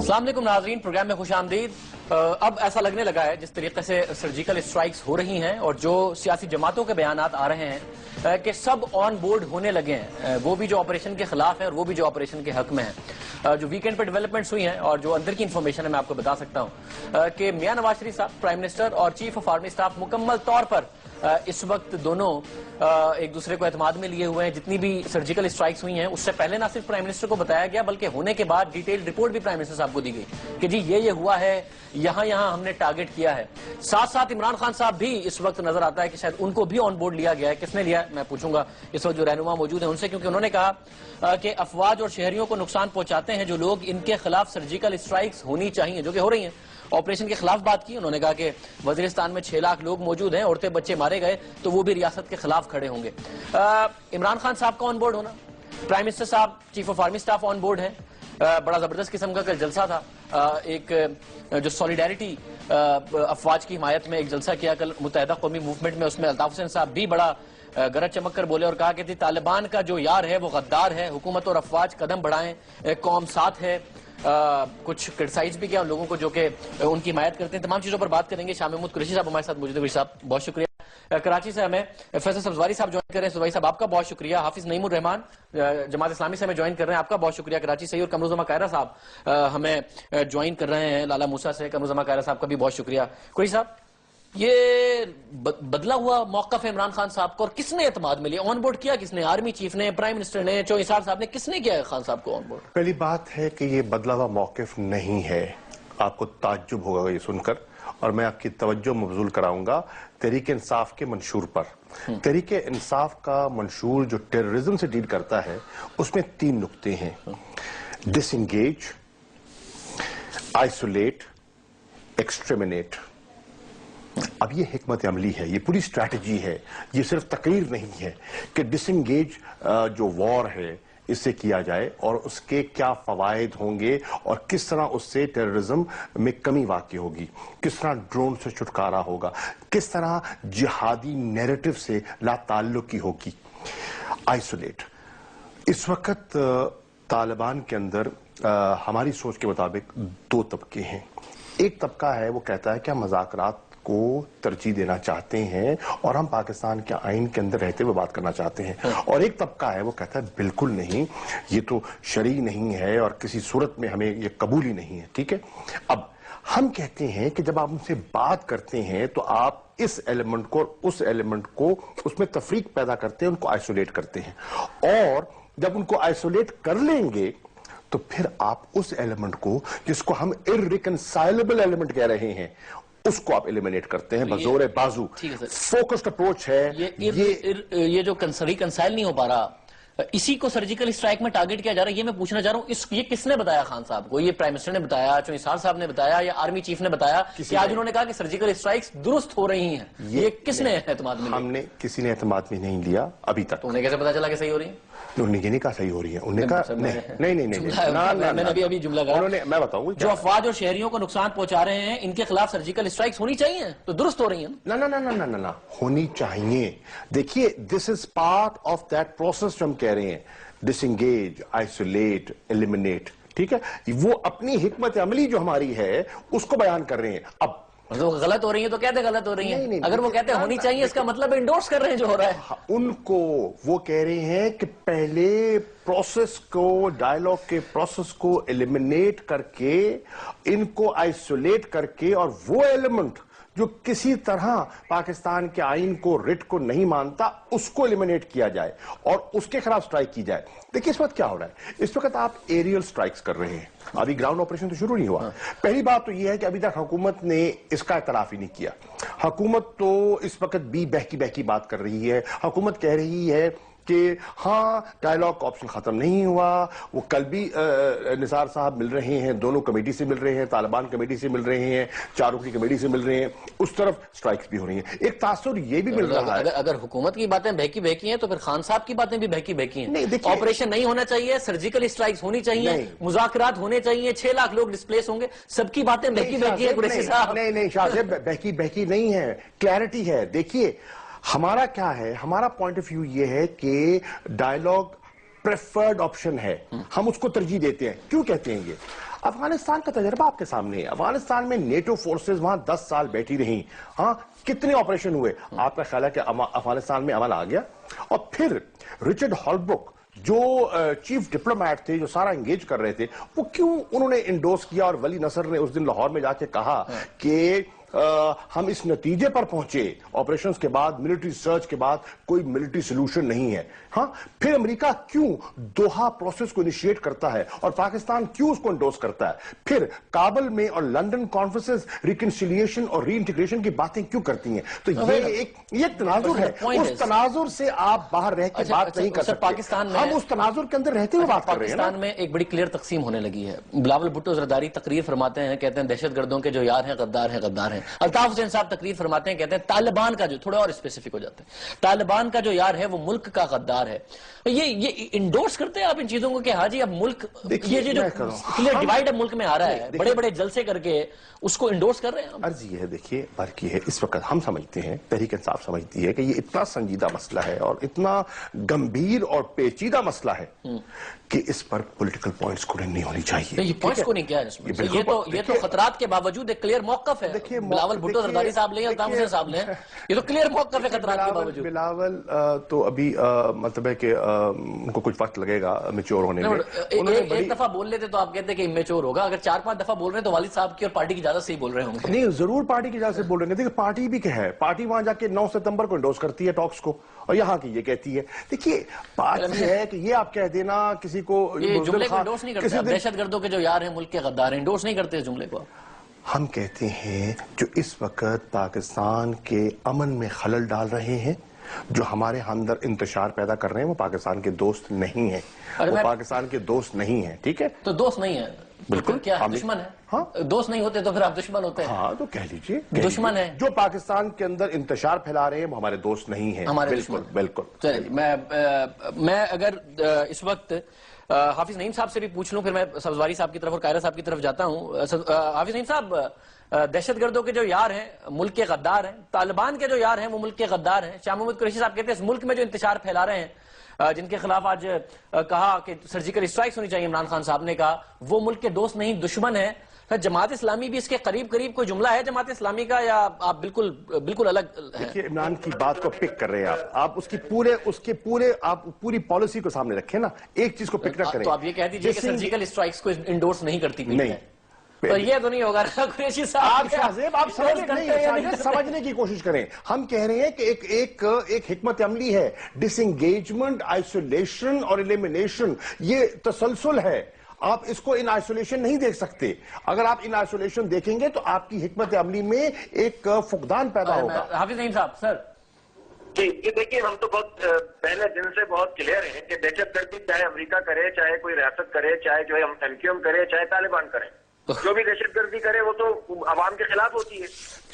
السلام علیکم ناظرین، پروگرام میں خوش آمدید۔ اب ایسا لگنے لگا ہے جس طریقے سے سرجیکل اسٹرائکس ہو رہی ہیں اور جو سیاسی جماعتوں کے بیانات آ رہے ہیں کہ سب آن بورڈ ہونے لگے ہیں، وہ بھی جو آپریشن کے خلاف ہیں اور وہ بھی جو آپریشن کے حق میں ہیں۔ جو ویکینڈ پہ ڈیولپمنٹس ہوئی ہیں اور جو اندر کی انفارمیشن ہے میں آپ کو بتا سکتا ہوں کہ میاں نواز شریف صاحب پرائم منسٹر اور چیف آف آرمی اسٹاف مکمل طور پر اس وقت دونوں ایک دوسرے کو اعتماد میں لیے ہوئے ہیں۔ جتنی بھی سرجیکل اسٹرائکس ہوئی ہیں اس سے پہلے نہ صرف پرائم منسٹر کو بتایا گیا بلکہ ہونے کے بعد ڈیٹیل رپورٹ بھی پرائم منسٹر صاحب کو دی گئی کہ جی یہ ہوا ہے، یہاں ہم نے ٹارگٹ کیا ہے۔ ساتھ ساتھ عمران خان صاحب بھی اس وقت نظر آتا ہے کہ شاید ان کو بھی آن بورڈ لیا گیا ہے۔ کس نے لیا ہے میں پوچھوں گا اس وقت جو رہنما موجود ہیں ان سے، کیونکہ انہوں نے کہا کہ افواج اور شہریوں کو نقصان پہنچاتے ہیں جو لوگ، ان کے خلاف سرجیکل اسٹرائکس ہونی چاہیے، جو کہ ہو رہی ہیں۔ آپریشن کے خلاف بات کی، انہوں نے کہا کہ وزیرستان میں 6 لاکھ لوگ موجود ہیں، عورتیں بچے مارے گئے تو وہ بھی ریاست کے خلاف کھڑے ہوں گے۔ عمران خان صاحب کا آن بورڈ ہونا، پرائم منسٹر صاحب، chief of army staff on board ہے۔ بڑا زبردست قسم کا کل جلسہ تھا، ایک جو سولیڈیرٹی افواج کی حمایت میں ایک جلسہ کیا کل متحدہ قومی موومنٹ میں، اس میں الطاف حسین صاحب بھی بڑا گرج چمک کر بولے اور کہا کہ طالبان کا جو یار ہے وہ غدار ہے، حکومت اور افواج قدم بڑھائیں، قوم ساتھ ہے۔ کچھ کرٹیسائز بھی کیا ان لوگوں کو جو کہ ان کی حمایت کرتے ہیں۔ تمام چیزوں پر بات کریں گے۔ شاہ محمود قریشی صاحب ہمارے ساتھ موجود ہیں۔ صاحب بہت شکریہ۔ کراچی سے ہمیں فیصل سبزواری صاحب جوائن کر رہے ہیں۔ سبزواری صاحب آپ کا بہت شکریہ۔ حافظ نعیم الرحمان جماعت اسلامی سے ہمیں جوائن کر رہے ہیں، آپ کا بہت شکریہ کراچی سے۔ اور قمر الزما قاہرہ صاحب ہمیں جوائن کر رہے ہیں لالا موسیٰ سے۔ قمر الزما قاہرہ صاحب کا بھی بہت شکریہ۔ قریشی صاحب، یہ بدلا ہوا موقف ہے عمران خان صاحب کو، اور کس نے اعتماد میں لیا؟ آن بورڈ کیا کس نے؟ آرمی چیف نے، پرائم منسٹر نے، چوہدری صاحب نے، کس نے کیا ہے خان صاحب کو آن بورڈ؟ پہلی بات ہے کہ یہ بدلا ہوا موقف نہیں ہے۔ آپ کو تعجب ہوگا یہ سن کر، اور میں آپ کی توجہ مبذول کراؤں گا تحریک انصاف کے منشور پر۔ تحریک انصاف کا منشور جو ٹیررزم سے ڈیل کرتا ہے اس میں 3 نقطے ہیں: ڈس انگیج، آئسولیٹ، ایکسٹریمنیٹ۔ اب یہ حکمت عملی ہے، یہ پوری اسٹریٹجی ہے، یہ صرف تقریر نہیں ہے کہ ڈس انگیج جو وار ہے اس سے کیا جائے اور اس کے کیا فوائد ہوں گے اور کس طرح اس سے ٹیررزم میں کمی واقع ہوگی، کس طرح ڈرون سے چھٹکارا ہوگا، کس طرح جہادی نیریٹو سے لا تعلقی ہوگی۔ آئسولیٹ، اس وقت طالبان کے اندر ہماری سوچ کے مطابق 2 طبقے ہیں۔ ایک طبقہ ہے وہ کہتا ہے کہ ہم مذاکرات کو ترجیح دینا چاہتے ہیں اور ہم پاکستان کے آئین کے اندر رہتے ہوئے بات کرنا چاہتے ہیں، اور ایک طبقہ ہے وہ کہتا ہے بالکل نہیں، یہ تو شرعی نہیں ہے اور کسی صورت میں ہمیں یہ قبول ہی نہیں ہے۔ ٹھیک ہے، اب ہم کہتے ہیں کہ جب آپ ان سے بات کرتے ہیں تو آپ اس ایلیمنٹ کو اور اس ایلیمنٹ کو اس میں تفریق پیدا کرتے ہیں، ان کو آئسولیٹ کرتے ہیں، اور جب ان کو آئسولیٹ کر لیں گے تو پھر آپ اس ایلیمنٹ کو جس کو ہم irreconcilable ایلیمنٹ کہہ رہے ہیں اس کو آپ ایلیمنیٹ کرتے ہیں بزور بازو۔ فوکسڈ اپروچ ہے یہ جو ریکنسائل نہیں ہو پا رہا، اسی کو سرجیکل اسٹرائک میں ٹارگٹ کیا جا رہا ہے۔ یہ میں پوچھنا چاہ رہا ہوں، یہ کس نے بتایا خان صاحب کو؟ یہ پرائم منسٹر نے بتایا، چوہدری صاحب نے بتایا، یا آرمی چیف نے بتایا کہ آج انہوں نے کہا کہ سرجیکل اسٹرائکس درست ہو رہی ہیں؟ یہ کس نے اعتماد میں لیا؟ ہم نے کسی نے اعتماد میں نہیں لیا ابھی تک۔ تو انہیں کیسے پتا چلا کہ صحیح ہو رہی ہیں؟ انہوں نے یہ نہیں کہا صحیح ہو رہی ہے، انہوں نے کہا نہیں، میں نے ابھی جملہ کہا، میں بتاؤں جو افواج اور شہریوں کو نقصان پہنچا رہے ہیں ان کے خلاف سرجیکل اسٹرائکس ہونی چاہیے تو درست ہو رہی ہیں؟ نہ ہونی چاہیے۔ دیکھیے this is part of that process جو ہم کہہ رہے ہیں، ڈس انگیج، آئسولیٹ، ایلیمنیٹ۔ ٹھیک ہے، وہ اپنی حکمت عملی جو ہماری ہے اس کو بیان کر رہے ہیں۔ اب غلط ہو رہی ہیں تو کہتے غلط ہو رہی ہیں، اگر وہ کہتے ہونی چاہیے اس کا مطلب انڈورس کر رہے ہیں جو ہو رہا ہے۔ ان کو وہ کہہ رہے ہیں کہ پہلے پروسیس کو، ڈائیلاگ کے پروسیس کو ایلیمنیٹ کر کے، ان کو آئسولیٹ کر کے، اور وہ ایلیمنٹ جو کسی طرح پاکستان کے آئین کو، رٹ کو نہیں مانتا، اس کو ایلیمنیٹ کیا جائے اور اس کے خلاف سٹرائک کی جائے۔ دیکھیں اس وقت کیا ہو رہا ہے، اس وقت آپ ایریل سٹرائکس کر رہے ہیں، ابھی گراؤنڈ آپریشن تو شروع نہیں ہوا۔ پہلی بات تو یہ ہے کہ ابھی تک حکومت نے اس کا اعتراف ہی نہیں کیا۔ حکومت تو اس وقت بھی بہکی بات کر رہی ہے۔ حکومت کہہ رہی ہے کہ ہاں ڈائیلاگ کا آپشن ختم نہیں ہوا، وہ کل بھی نثار صاحب مل رہے ہیں، دونوں کمیٹی سے مل رہے ہیں، طالبان کمیٹی سے مل رہے ہیں، 4 رکنی کمیٹی سے مل رہے ہیں، اس طرف سٹرائکس بھی ہو رہی ہیں۔ ایک تاثر یہ بھی مل رہا ہے، اگر حکومت کی باتیں بہکی ہیں تو پھر خان صاحب کی باتیں بھی بہکی ہیں۔ آپریشن نہیں ہونا چاہیے، سرجیکل اسٹرائکس ہونی چاہیے، مذاکرات ہونے چاہیے، 6 لاکھ لوگ ڈسپلیس ہوں گے، سب کی باتیں بہکی ہیں۔ قریشی صاحب نہیں شاہ صاحب، بہکی نہیں ہے، کلیئرٹی ہے۔ دیکھیے ہمارا کیا ہے، ہمارا پوائنٹ آف ویو یہ ہے کہ ڈائیلاگ پریفرڈ آپشن ہے، ہم اس کو ترجیح دیتے ہیں۔ کیوں کہتے ہیں یہ؟ افغانستان کا تجربہ آپ کے سامنے ہے. افغانستان میں نیٹو فورسز وہاں 10 سال بیٹھی رہی. ہاں, کتنے آپریشن ہوئے؟ آپ کا خیال ہے کہ افغانستان میں امن آ گیا؟ اور پھر رچرڈ ہالبروک جو چیف ڈپلومیٹ تھے, جو سارا انگیج کر رہے تھے, وہ کیوں انہوں نے انڈورس کیا, اور ولی نصر نے اس دن لاہور میں جا کے کہا کہ ہم اس نتیجے پر پہنچے آپریشنز کے بعد, ملٹری سرچ کے بعد, کوئی ملٹری سلوشن نہیں ہے. ہاں, پھر امریکہ کیوں دوحہ پروسیس کو انیشیٹ کرتا ہے اور پاکستان کیوں اس کو انڈورس کرتا ہے؟ پھر کابل میں اور لندن کانفرنسز ریکنسیلیشن اور ری انٹیگریشن کی باتیں کیوں کرتی ہیں؟ تو یہ ایک تناظر ہے. اس تناظر سے آپ باہر رہ کے بات نہیں کر سکتے. پاکستان میں ہم اس تناظر کے اندر رہتے ہوئے بات کر رہے ہیں. پاکستان میں ایک بڑی کلیئر تقسیم ہونے لگی ہے. بلاول بھٹو زرداری تقریر فرماتے ہیں, کہتے ہیں دہشت گردوں کے جو یار ہیں غدار ہیں, غدار ہیں. الطاف حسین صاحب تقریر فرماتے ہیں, کہتے ہیں طالبان کا جو, تھوڑا اور اسپیسیفک ہو جاتے ہیں, طالبان کا جو یار ہے وہ ملک کا غدار ہے. یہ انڈورس کرتے ہیں آپ ان چیزوں کو کہ ہاں جی اب ملک, یہ جو کلیئر ڈیوائیڈ اب ملک میں آ رہا ہے, بڑے بڑے جلسے کر کے اس کو انڈورس کر رہے ہیں. عرض یہ ہے, دیکھیے فرق یہ ہے, اس وقت ہم سمجھتے ہیں, تحریک انصاف سمجھتی ہے کہ یہ اتنا سنجیدہ مسئلہ ہے اور اتنا گمبھیر اور پیچیدہ مسئلہ ہے کہ اس پر پولیٹیکل پوائنٹس کو نہیں ہونی چاہیے. یہ پوائنٹس کو نہیں کیا ہے اس میں, یہ تو خطرات کے باوجود ایک کلیئر موقف ہے. بلاول بھٹو زرداری صاحب لیں, الطاف حسین صاحب لیں, یہ تو کلیئر موقف ہے خطرات کے باوجود. بلاول تو ابھی مطلب ہے کہ ان کو کچھ وقت لگے گا میچور ہونے میں. ایک دفعہ بول لیتے تو آپ کہتے ہیں کہ امیچور ہوگا, اگر 4-5 دفعہ بول رہے ہیں تو والد صاحب کی اور پارٹی کی اجازت سے ہی بول رہے ہوں گے. نہیں, ضرور پارٹی کی اجازت سے بول رہے ہیں. دیکھیں پارٹی بھی کیا ہے, پارٹی وہاں جا کے 9 ستمبر کو انڈورس کرتی ہے ٹاکس کو, اور یہاں کی یہ کہتی ہے. دیکھیے بات یہ ہے کہ یہ آپ کہہ دینا کسی کو, یہ جملے کو انڈورس نہیں کرتے. دہشت گردوں کے جو یار ہیں ملک کے غدار ہیں, انڈورس نہیں کرتے اس جملے کو. ہم کہتے ہیں جو اس وقت پاکستان کے امن میں خلل ڈال رہے ہیں, جو ہمارے اندر انتشار پیدا کر رہے ہیں, وہ پاکستان کے دوست نہیں ہیں. وہ پاکستان کے دوست نہیں ہیں. ٹھیک ہے, تو دوست نہیں ہے, بالکل کیا ہے, دشمن ہے. ہاں, دوست نہیں ہوتے تو پھر آپ دشمن ہوتے ہیں. ہاں, تو کہہ لیجئے دشمن ہے. جو پاکستان کے اندر انتشار پھیلا رہے ہیں وہ ہمارے دوست نہیں ہیں. بالکل بالکل. چلیے, میں اگر اس وقت حافظ نعیم صاحب سے بھی پوچھ لوں, پھر میں سبزواری صاحب کی طرف اور قائرہ صاحب کی طرف جاتا ہوں. حافظ نعیم صاحب, دہشت گردوں کے جو یار ہیں ملک کے غدار ہیں, طالبان کے جو یار ہیں وہ ملک کے غدار ہیں. شاہ محمود قریشی صاحب کہتے ہیں اس ملک میں جو انتشار پھیلا رہے ہیں, جن کے خلاف آج کہا کہ سرجیکل اسٹرائکس ہونی چاہیے, عمران خان صاحب نے کہا وہ ملک کے دوست نہیں دشمن ہیں. جماعت اسلامی بھی اس کے قریب کوئی جملہ ہے جماعت اسلامی کا, یا آپ بالکل الگ ہیں؟ دیکھیے عمران کی بات کو پک کر رہے ہیں آپ اس کے پورے آپ پوری پالیسی کو سامنے رکھیں نا, ایک چیز کو پک نہ کریں. تو آپ یہ کہہ دیجئے کہ سرجیکل اسٹرائکس کو انڈورس نہیں کرتی. نہیں, تو یہ تو نہیں ہوگا قریشی صاحب. آپ سمجھنے کی کوشش کریں. ہم کہہ رہے ہیں کہ ایک حکمت عملی ہے, ڈس انگیجمنٹ, آئسولیشن اور ایلیمینیشن, یہ تسلسل ہے. آپ اس کو ان آئسولیشن نہیں دیکھ سکتے. اگر آپ ان آئسولیشن دیکھیں گے تو آپ کی حکمت عملی میں ایک فقدان پیدا ہوگا. حافظ نعیم صاحب سر. جی, یہ دیکھیے ہم تو بہت پہلے دن سے بہت کلیئر ہیں کہ دہشت گردی چاہے امریکہ کرے, چاہے کوئی ریاست کرے, چاہے جو ہے ایم کیو ایم کرے, چاہے طالبان کرے, جو بھی دہشت گردی کرے وہ تو عوام کے خلاف ہوتی ہے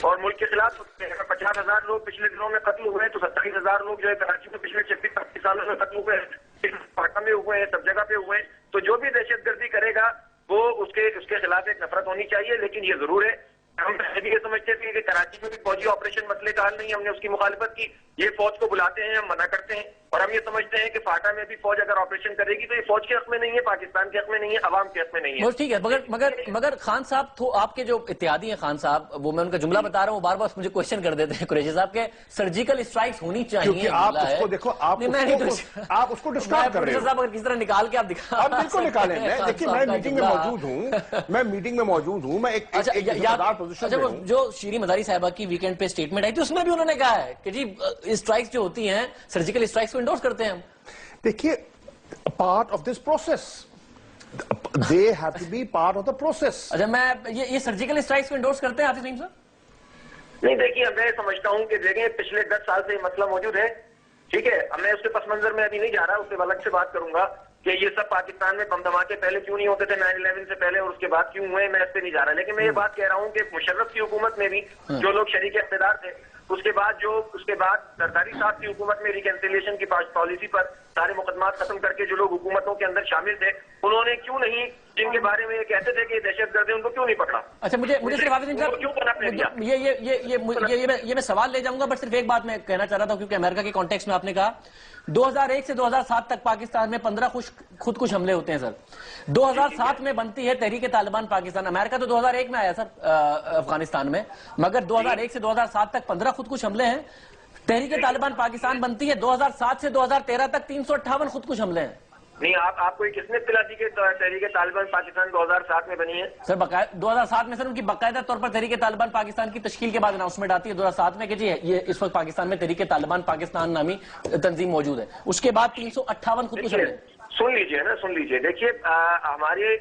اور ملک کے خلاف ہوتی ہے. 50,000 لوگ پچھلے دنوں میں قتل ہوئے تو 27,000 لوگ جو ہے کراچی میں پچھلے 36 سالوں میں قتل ہوئے ہیں, پاٹا میں ہوئے ہیں, سب جگہ پہ ہوئے ہیں. تو جو بھی دہشت گردی کرے گا وہ اس کے خلاف ایک نفرت ہونی چاہیے. لیکن یہ ضرور ہے, ہم پہلے بھی یہ سمجھتے تھے کہ کراچی میں بھی فوجی آپریشن مسئلے کا حل نہیں, ہم نے اس کی مخالفت کی. یہ فوج کو بلاتے ہیں, ہم منع کرتے ہیں, اور ہم یہ سمجھتے ہیں کہ فاٹا میں بھی فوج اگر آپریشن کرے گی تو یہ فوج کے حق میں نہیں ہے, پاکستان کے حق میں نہیں ہے, عوام کے حق میں نہیں ہے. ٹھیک ہے, مگر خان صاحب تو آپ کے جو اتحادی ہیں خان صاحب, وہ میں ان کا جملہ بتا رہا ہوں, بار بار مجھے کوشچن کر دیتے ہیں قریشی صاحب کے سرجیکل اسٹرائکس ہونی چاہیے. آپ اس کو دیکھو, آپ اس کو ڈسٹارٹ کر رہے ہیں. صاحب اگر کس طرح نکال کے آپ دکھا, آپ بالکل نکالیں. دیکھیے میں میٹنگ میں موجود ہوں, میں ایک پوزیشن میں ہوں. جو شیریں مزاری صاحبہ کی ویکینڈ پہ اسٹیٹمنٹ آئی تھی اس میں بھی انہوں نے کہا ہے کہ جی اسٹرائکس جو ہوتی ہیں سرجیکل اسٹرائکس کو انڈورس کرتے ہیں ہم. دیکھیے part of this process, they have to be part of the process. اچھا, میں یہ سرجیکل اسٹرائکس کو انڈورس کرتے ہیں حافظ نعیم صاحب؟ نہیں, دیکھیے میں سمجھتا ہوں کہ دیکھیں پچھلے 10 سال سے یہ مسئلہ موجود ہے. ٹھیک ہے, میں اس کے پس منظر میں ابھی نہیں جا رہا, اس سے الگ سے بات کروں گا کہ یہ سب پاکستان میں بم دھماکے پہلے کیوں نہیں ہوتے تھے 9/11 سے پہلے اور اس کے بعد کیوں ہوئے, میں اس پہ نہیں جا رہا. لیکن میں یہ بات کہہ رہا ہوں کہ مشرف کی حکومت میں بھی جو لوگ شریک اقتدار تھے, اس کے بعد زرداری صاحب کی حکومت میں ریکنسیلیشن کی پالیسی پر سارے مقدمات ختم کر کے جو لوگ حکومتوں کے اندر شامل تھے انہوں نے کیوں نہیں، جن کے بارے میں یہ کہتے تھے کہ یہ دہشت گرد ہے، ان کو کیوں نہیں پکڑا؟ اچھا مجھے صرف حافظ صاحب یہ میں سوال لے جاؤں گا، بٹ صرف ایک بات میں کہنا چاہ رہا تھا، کیونکہ امریکہ کے کانٹیکس میں آپ نے کہا 2001 سے 2007 تک پاکستان میں 15 خودکش حملے ہوتے ہیں سر. 2007 میں بنتی ہے تحریک طالبان پاکستان. امریکہ تو 2001 میں آیا سر افغانستان میں، مگر 2001 سے 2007 تک 15 خودکش حملے ہیں. تحریک طالبان پاکستان بنتی ہے 2007 سے 2013 تک 358 خودکش حملے ہیں. نہیں، آپ کو کس نے اطلاع دی کہ تحریک طالبان پاکستان 2007 میں بنی ہے؟ سر 2007 میں سر ان کی باقاعدہ طور پر تحریک طالبان پاکستان کی تشکیل کے بعد اناؤنسمنٹ آتی ہے 2007 میں کہ جی یہ اس وقت پاکستان میں تحریک طالبان پاکستان نامی تنظیم موجود ہے. اس کے بعد 358 خودکش حملے. سن لیجئے دیکھیے،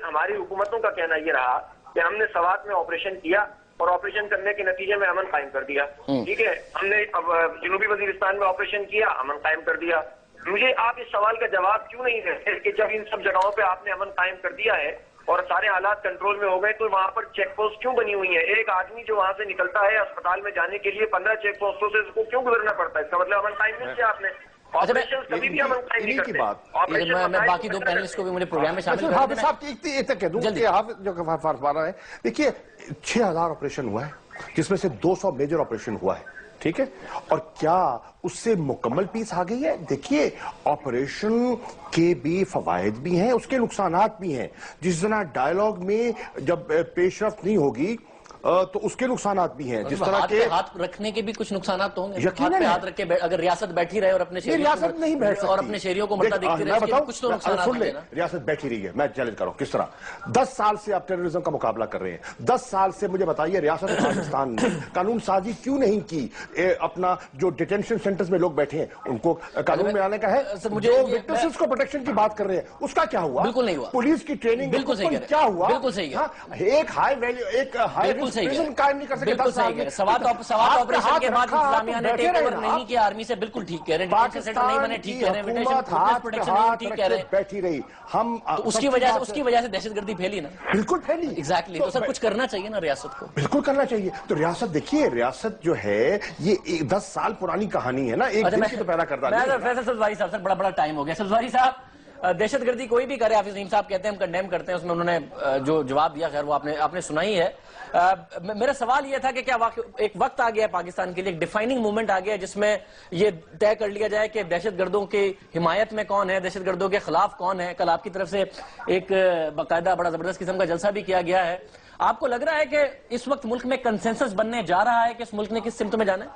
ہماری حکومتوں کا کہنا یہ رہا کہ ہم نے سوات میں آپریشن کیا اور آپریشن کرنے کے نتیجے میں امن قائم کر دیا. ٹھیک ہے، ہم نے جنوبی وزیرستان میں آپریشن کیا، امن قائم کر دیا. مجھے آپ اس سوال کا جواب کیوں نہیں دیتے کہ جب ان سب جگہوں پہ آپ نے امن قائم کر دیا ہے اور سارے حالات کنٹرول میں ہو گئے تو وہاں پر چیک پوسٹ کیوں بنی ہوئی ہیں؟ ایک آدمی جو وہاں سے نکلتا ہے اسپتال میں جانے کے لیے 15 چیک پوسٹوں سے اس کو کیوں گزرنا پڑتا ہے؟ اس کا مطلب امن قائم نہیں کیا آپ نے. کبھی بھی امن قائم نہیں کرتے. میں باقی دو پینلسٹ کو بھی مجھے پروگرام میں شامل کرنا ہے. صاحب ایک تک کہہ دوں کہ حافظ جو فرما رہا ہے، دیکھیے 6000 آپریشن ہوا ہے جس میں سے 200 میجر آپریشن ہوا ہے. ٹھیک ہے، اور کیا اس سے مکمل پیس آ گئی ہے؟ دیکھیے آپریشن کے بھی فوائد بھی ہیں، اس کے نقصانات بھی ہیں. جس طرح ڈائیلاگ میں جب پیش رفت نہیں ہوگی تو اس کے نقصانات بھی ہیں. جس طرح کے ہاتھ رکھنے کے بھی کچھ نقصانات ہوں گے. یقیناً ہاتھ رکھ کے اگر ریاست بیٹھی رہے اور اپنے ریاست نہیں بیٹھ سکتی اور اپنے شہریوں کو مرتد دیکھتی رہے، کچھ تو نقصانات سن لیں. ریاست بیٹھی رہی ہے، میں چیلنج کر رہا ہوں. کس طرح 10 سال سے آپ ٹیررزم کا مقابلہ کر رہے ہیں. 10 سال سے مجھے بتائیے ریاست پاکستان نے قانون سازی کیوں نہیں کی؟ اپنا جو ڈیٹینشن سینٹرز میں لوگ بیٹھے ہیں ان کو قانون میں آنے کا ہے. جو وٹنسز کو پروٹیکشن کی بات کر رہے ہیں اس کا کیا ہوا؟ بالکل نہیں ہوا. پولیس کی ٹریننگ بالکل صحیح کیا ہوا؟ بالکل صحیح ہے. ایک ہائی ویلیو ایک ہائی پریزن قائم نہیں کر سکے. بالکل صحیح ہے. سوات آپریشن کے بعد انتظامیہ نے ٹیک اوور نہیں کیا آرمی سے. بالکل ٹھیک کہہ رہے ہیں. ڈیٹینشن سینٹر نہیں بنے، ٹھیک کہہ رہے ہیں. پروٹیکشن نہیں ٹھیک کہہ رہے ہیں. بیٹھی رہی. ہم اس کی وجہ سے دہشت گردی پھیلی نا. بالکل پھیلی. ایگزیکٹلی. تو سب کچھ کرنا چاہیے نا ریاست کو. بالکل کرنا چاہیے. تو ریاست دیکھیے، ریاست جو ہے یہ 10 سال پرانی کہانی ہے نا، ایک دن کی تو پیدا کردہ نہیں. فیصل سبزواری صاحب، سر بڑا ٹائم ہو گیا. سبزواری صاحب، دہشت گردی کوئی بھی کرے، حافظ نعیم صاحب کہتے ہیں ہم کنڈیم کرتے ہیں، اس میں انہوں نے جو جواب دیا خیر وہ آپ نے سنا ہی ہے. میرا سوال یہ تھا کہ کیا ایک وقت آ گیا ہے پاکستان کے لیے، ایک ڈیفائننگ مومنٹ آ گیا ہے جس میں یہ طے کر لیا جائے کہ دہشت گردوں کی حمایت میں کون ہے، دہشت گردوں کے خلاف کون ہے. کل آپ کی طرف سے ایک باقاعدہ بڑا زبردست قسم کا جلسہ بھی کیا گیا ہے. آپ کو لگ رہا ہے کہ اس وقت ملک میں کنسنسس بننے جا رہا ہے کہ اس ملک نے کس سمت میں جانا ہے؟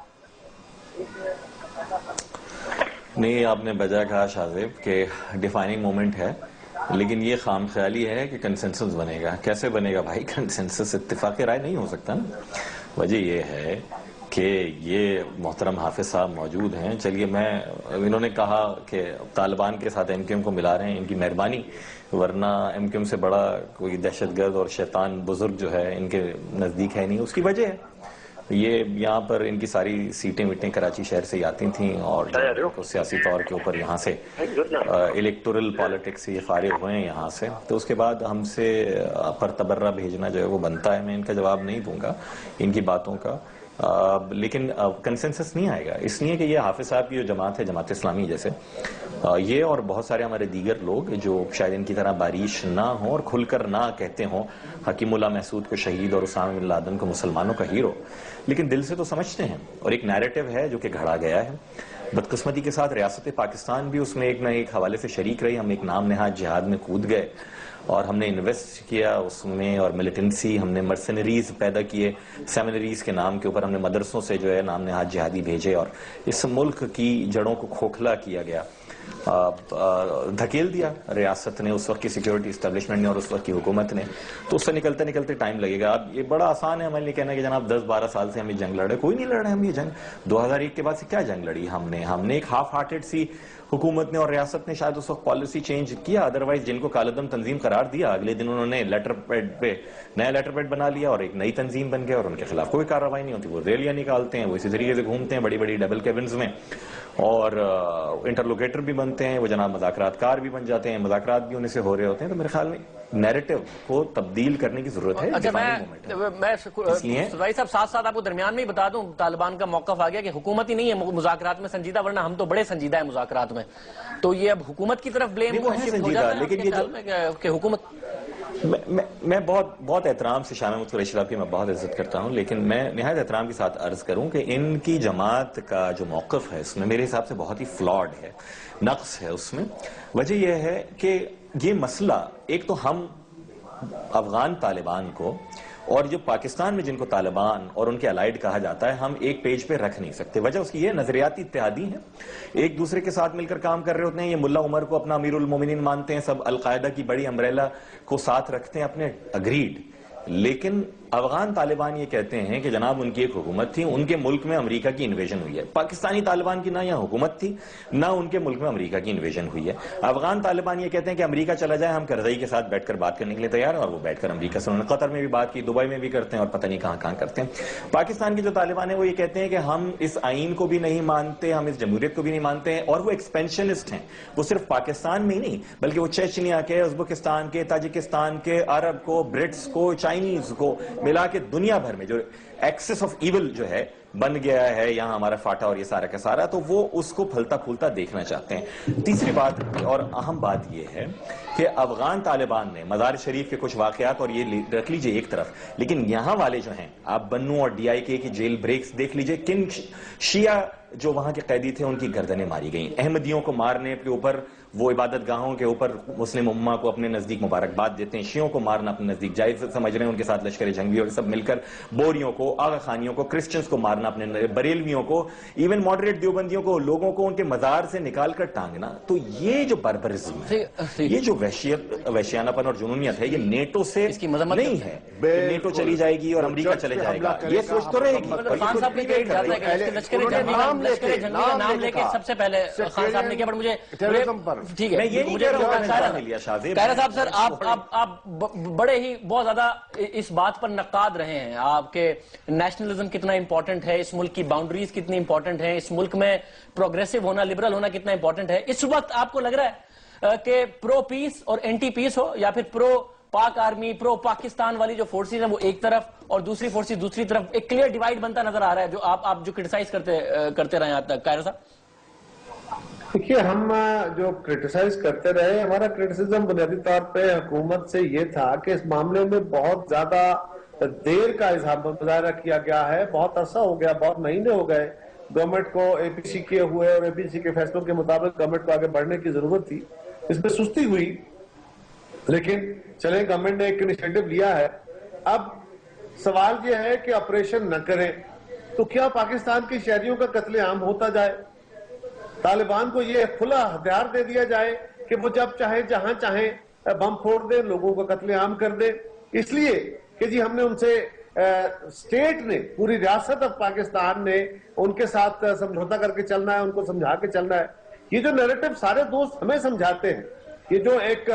نہیں، آپ نے بجا کہا شاذیب کہ ڈیفائننگ مومنٹ ہے، لیکن یہ خام خیالی ہے کہ کنسنسس بنے گا. کیسے بنے گا بھائی؟ کنسنسس اتفاق رائے نہیں ہو سکتا نا. وجہ یہ ہے کہ یہ محترم حافظ صاحب موجود ہیں. چلیے انہوں نے کہا کہ طالبان کے ساتھ ایم کیو ایم کو ملا رہے ہیں، ان کی مہربانی، ورنہ ایم کیو ایم سے بڑا کوئی دہشت گرد اور شیطان بزرگ جو ہے ان کے نزدیک ہے نہیں. اس کی وجہ ہے یہ یہاں پر ان کی ساری سیٹیں ویٹیں کراچی شہر سے آتی تھیں اور سیاسی طور کے اوپر یہاں سے الیکٹورل پالیٹکس سے یہ فارغ ہوئے ہیں یہاں سے. تو اس کے بعد ہم سے پر تبرہ بھیجنا جو ہے وہ بنتا ہے. میں ان کا جواب نہیں دوں گا ان کی باتوں کا، لیکن کنسنسس نہیں آئے گا اس لیے کہ یہ حافظ صاحب کی جو جماعت ہے، جماعت اسلامی جیسے، یہ اور بہت سارے ہمارے دیگر لوگ جو شاید ان کی طرح باریش نہ ہوں اور کھل کر نہ کہتے ہوں حکیم اللہ محسود کو شہید اور اسامہ بن لادن کو مسلمانوں کا ہیرو، لیکن دل سے تو سمجھتے ہیں. اور ایک نیریٹو ہے جو کہ گھڑا گیا ہے. بدقسمتی کے ساتھ ریاست پاکستان بھی اس میں ایک نہ ایک حوالے سے شریک رہی. ہم ایک نام نہاد جہاد میں کود گئے اور ہم نے انویسٹ کیا اس میں، اور ملیٹنسی، ہم نے مرسنریز پیدا کیے سیمنریز کے نام کے اوپر. ہم نے مدرسوں سے جو ہے نام نہاد جہادی بھیجے اور اس ملک کی جڑوں کو کھوکھلا کیا گیا، دھکیل دیا ریاست نے، اس وقت کی سیکیورٹی اسٹیبلشمنٹ نے اور اس وقت کی حکومت نے. تو اس سے نکلتے ٹائم لگے گا. اب یہ بڑا آسان ہے ہمارے لیے کہنا کہ جناب 10-12 سال سے ہم یہ جنگ لڑے. کوئی نہیں لڑ رہے ہم یہ جنگ. 2001 کے بعد سے کیا جنگ لڑی ہم نے ایک ہاف ہارٹڈ سی حکومت نے اور ریاست نے شاید اس وقت پالیسی چینج کیا. ادروائز جن کو کالعدم تنظیم قرار دیا، اگلے دن انہوں نے لیٹر پیڈ پہ نیا لیٹر پیڈ بنا لیا اور ایک نئی تنظیم بن گیا اور ان کے خلاف کوئی کارروائی نہیں ہوتی. وہ ریلیاں نکالتے ہیں، وہ اسی طریقے سے گھومتے ہیں بڑی بڑی ڈبل کیبنز میں اور انٹرلوکیٹر بھی بنتے ہیں. وہ جناب مذاکرات کار بھی بن جاتے ہیں، مذاکرات بھی انہیں سے ہو رہے ہوتے ہیں. تو میرے خیال میں نیریٹو کو تبدیل کرنے کی ضرورت ہے. اچھا میں سروائی صاحب ساتھ ساتھ آپ کو درمیان میں ہی بتا دوں طالبان کا موقف آ گیا کہ حکومت ہی نہیں ہے مذاکرات میں سنجیدہ, ورنہ ہم تو بڑے سنجیدہ ہیں مذاکرات میں, تو یہ اب حکومت کی طرف بلیم ہو جاتا ہے لیکن کہ حکومت. میں بہت احترام سے شاہ محمود قریشی صاحب کی میں بہت عزت کرتا ہوں, لیکن میں نہایت احترام کے ساتھ عرض کروں کہ ان کی جماعت کا جو موقف ہے اس میں میرے حساب سے بہت ہی فلاڈ ہے, نقص ہے اس میں. وجہ یہ ہے کہ یہ مسئلہ ایک تو ہم افغان طالبان کو اور جو پاکستان میں جن کو طالبان اور ان کے الائیڈ کہا جاتا ہے ہم ایک پیج پہ رکھ نہیں سکتے. وجہ اس کی یہ نظریاتی اتحادی ہیں, ایک دوسرے کے ساتھ مل کر کام کر رہے ہوتے ہیں. یہ ملا عمر کو اپنا امیر المومنین مانتے ہیں, سب القاعدہ کی بڑی امبریلا کو ساتھ رکھتے ہیں اپنے, اگریڈ. لیکن افغان طالبان یہ کہتے ہیں کہ جناب ان کی ایک حکومت تھی, ان کے ملک میں امریکہ کی انویژن ہوئی ہے. پاکستانی طالبان کی نہ یہاں حکومت تھی نہ ان کے ملک میں امریکہ کی انویژن ہوئی ہے. افغان طالبان یہ کہتے ہیں کہ امریکہ چلا جائے ہم کرزئی کے ساتھ بیٹھ کر بات کرنے کے لیے تیار ہیں, اور وہ بیٹھ کر امریکہ سے انہوں نے قطر میں بھی بات کی, دبئی میں بھی کرتے ہیں اور پتہ نہیں کہاں کہاں کرتے ہیں. پاکستان کے جو طالبان ہیں وہ یہ کہتے ہیں کہ ہم اس آئین کو بھی نہیں مانتے, ہم اس جمہوریت کو بھی نہیں مانتے ہیں, اور وہ ایکسپینشنسٹ ہیں. وہ صرف پاکستان میں ہی نہیں بلکہ وہ چیچنیا کے, ازبکستان کے, تاجکستان کے, عرب کو, برٹس کو, چائنیز کو ملا کے دنیا بھر میں جو ایکسس آف ایول جو ہے بن گیا ہے یہاں ہمارا فاٹا اور یہ سارا کا سارا, تو وہ اس کو پھلتا پھولتا دیکھنا چاہتے ہیں. تیسری بات اور اہم بات یہ ہے کہ افغان طالبان نے مزار شریف کے کچھ واقعات اور یہ رکھ لیجئے ایک طرف, لیکن یہاں والے جو ہیں آپ بنو اور ڈی آئی کے کی جیل بریکس دیکھ لیجئے, کن شیعہ جو وہاں کے قیدی تھے ان کی گردنیں ماری گئیں. احمدیوں کو مارنے کے اوپر وہ عبادت گاہوں کے اوپر مسلم امہ کو اپنے نزدیک مبارکباد دیتے ہیں, شیعوں کو مارنا اپنے نزدیک جائز سمجھ رہے ہیں, ان کے ساتھ لشکر جنگی اور سب مل کر بوریوں کو, آغا خانیوں کو, کرسچنز کو مارنا اپنے, بریلویوں کو, ایون ماڈریٹ دیوبندیوں کو, لوگوں کو ان کے مزار سے نکال کر ٹانگنا. تو یہ جو بربرزم ہے, یہ جو وحشیانہ پن اور جنونیت ہے, یہ نیٹو سے نہیں ہے. نیٹو چلی جائے گی اور امریکہ چلے جائے گا یہ سوچ تو رہے گی. خان صاحب نے کہا جاتا ہے کہ لشکر جنگی کا نام لے کے سب سے پہلے خان صاحب نے کہا, پر مجھے ٹھیک ہے, قائرہ صاحب سر آپ بڑے ہی بہت زیادہ اس بات پر نقاد رہے ہیں آپ کے نیشنلزم کتنا امپورٹنٹ ہے, اس ملک کی باؤنڈریز کتنی امپورٹنٹ ہیں, اس ملک میں پروگریسو ہونا, لبرل ہونا کتنا امپورٹنٹ ہے. اس وقت آپ کو لگ رہا ہے کہ پرو پیس اور اینٹی پیس ہو, یا پھر پرو پاک آرمی, پرو پاکستان والی جو فورسز ہیں وہ ایک طرف اور دوسری فورسز دوسری طرف, ایک کلیئر ڈیوائیڈ بنتا نظر آ رہا ہے جو آپ جو کرٹیسائز کرتے رہے ہیں آج تک. قائرہ صاحب دیکھیے, ہم جو کرٹیسائز کرتے رہے, ہمارا کرٹیسزم بنیادی طور پہ حکومت سے یہ تھا کہ اس معاملے میں بہت زیادہ دیر کا مظاہرہ کیا گیا ہے, بہت عرصہ ہو گیا, بہت مہینے ہو گئے. گورنمنٹ کو اے پی سی کیے ہوئے اور اے پی سی کے فیصلوں کے مطابق گورنمنٹ کو آگے بڑھنے کی ضرورت تھی, اس میں سستی ہوئی. لیکن چلیں گورنمنٹ نے ایک انیشیٹو لیا ہے. اب سوال یہ ہے کہ آپریشن نہ کریں تو کیا پاکستان کے شہریوں کا قتل عام ہوتا جائے؟ طالبان کو یہ کھلا ہتھیار دے دیا جائے کہ وہ جب چاہے جہاں چاہیں بم پھوڑ دیں, لوگوں کو قتل عام کر دیں, اس لیے کہ جی ہم نے ان سے اسٹیٹ نے, پوری ریاست آف پاکستان نے ان کے ساتھ سمجھوتا کر کے چلنا ہے, ان کو سمجھا کے چلنا ہے. یہ جو نیریٹو سارے دوست ہمیں سمجھاتے ہیں, یہ جو ایک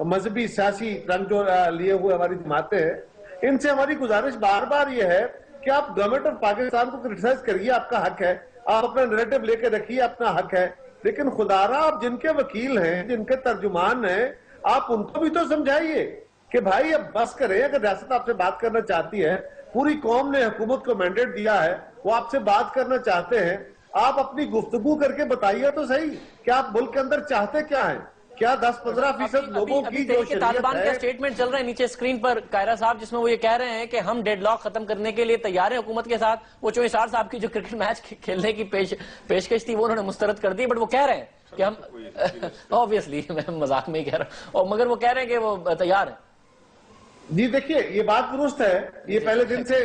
مذہبی سیاسی رنگ جو لیے ہوئے ہماری جماعتیں ہیں, ان سے ہماری گزارش بار بار یہ ہے کہ آپ گورنمنٹ آف پاکستان کو کرٹیسائز کریے, آپ کا حق ہے, آپ اپنا نیریٹو لے کے رکھیے, اپنا حق ہے. لیکن خدارا آپ جن کے وکیل ہیں, جن کے ترجمان ہیں, آپ ان کو بھی تو سمجھائیے کہ بھائی اب بس کریں. اگر ریاست آپ سے بات کرنا چاہتی ہے, پوری قوم نے حکومت کو مینڈیٹ دیا ہے, وہ آپ سے بات کرنا چاہتے ہیں, آپ اپنی گفتگو کر کے بتائیے تو صحیح کہ آپ ملک کے اندر چاہتے کیا ہیں. کیا 10-15% لوگوں کی جو شریعت طالبان ہے, کا سٹیٹمنٹ چل رہا ہے نیچے اسکرین پر قائرہ صاحب, جس میں وہ یہ کہہ رہے ہیں کہ ہم ڈیڈ لاک ختم کرنے کے لیے تیار ہیں حکومت کے ساتھ. وہ چوہیشار صاحب کی جو کرکٹ میچ کھیلنے کی پیشکش تھی وہ انہوں نے مسترد کر دی, بٹ وہ کہہ رہے ہیں کہ ہم obviously میں مذاق میں ہی کہہ رہا ہوں, اور مگر وہ کہہ رہے ہیں کہ وہ تیار ہیں. جی دیکھیے, یہ بات درست ہے. یہ پہلے دن سے